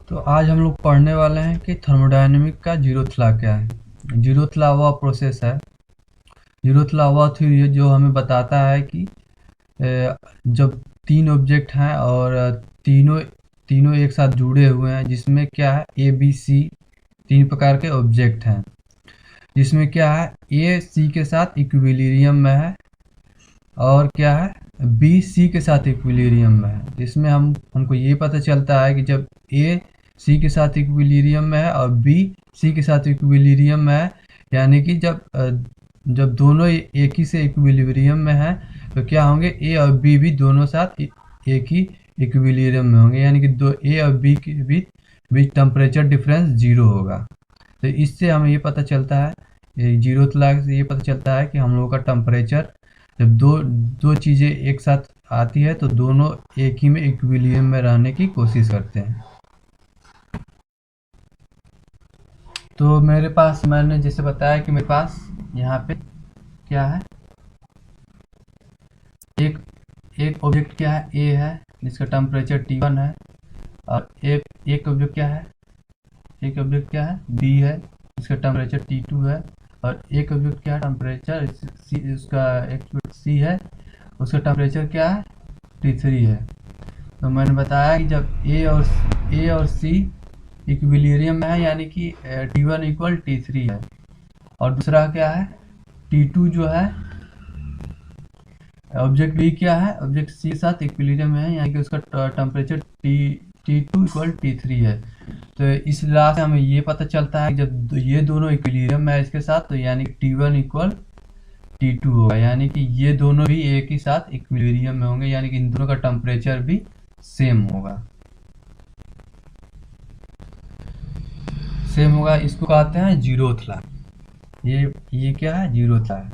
तो आज हम लोग पढ़ने वाले हैं कि थर्मोडायनेमिक का जीरोथ लॉ क्या है। जीरोथ लॉ वह प्रोसेस है, जीरोथ लॉ वह थ्योरी है जो हमें बताता है कि जब तीन ऑब्जेक्ट हैं और तीनों तीनों एक साथ जुड़े हुए हैं, जिसमें क्या है ए बी सी तीन प्रकार के ऑब्जेक्ट हैं, जिसमें क्या है ए सी के साथ इक्विलिब्रियम में है और क्या है बी सी के साथ इक्विलिब्रियम में है। इसमें हमको ये पता चलता है कि जब ए सी के साथ इक्विलिब्रियम में है और बी सी के साथ इक्विलिब्रियम में है, यानी कि जब दोनों एक ही से इक्विलिब्रियम में है तो क्या होंगे, ए और बी भी दोनों साथ एक ही इक्विलिब्रियम में होंगे, यानी कि दो ए और बी के बीच टेम्परेचर डिफरेंस जीरो होगा। तो इससे हमें ये पता चलता है, जीरोथ लॉ से ये पता चलता है कि हम लोगों का टेम्परेचर जब दो दो चीज़ें एक साथ आती है तो दोनों एक ही में इक्विलिब्रियम में रहने की कोशिश करते हैं। तो मेरे पास, मैंने जैसे बताया कि मेरे पास यहाँ पे क्या है, एक एक ऑब्जेक्ट क्या है, ए है, जिसका टेम्परेचर T1 है, और एक ऑब्जेक्ट क्या है, एक ऑब्जेक्ट क्या है बी है, जिसका टेम्परेचर T2 है, और एक ऑब्जेक्ट क्या है टेम्परेचर सी, उसका एक सी है, उसका टेम्परेचर क्या है T3 है। तो मैंने बताया कि जब ए और सी इक्विलिब्रियम में है, यानी कि T1 इक्वल T3 है, और दूसरा क्या है T2 जो है, ऑब्जेक्ट बी क्या है, ऑब्जेक्ट सी के साथ इक्विलिब्रियम में है, यानी कि उसका टेम्परेचर T2 इक्वल T3 है। तो इस लॉ से हमें ये पता चलता है कि जब ये दोनों इक्विलिब्रियम में है इसके साथ, तो यानी कि T1 इक्वल T2 होगा, यानी कि ये दोनों भी एक ही साथ इक्विलिब्रियम में होंगे, यानी कि इन दोनों का टेम्परेचर भी सेम होगा। इसको कहते हैं जीरोथ लॉ। ये क्या है, जीरोथ लॉ है।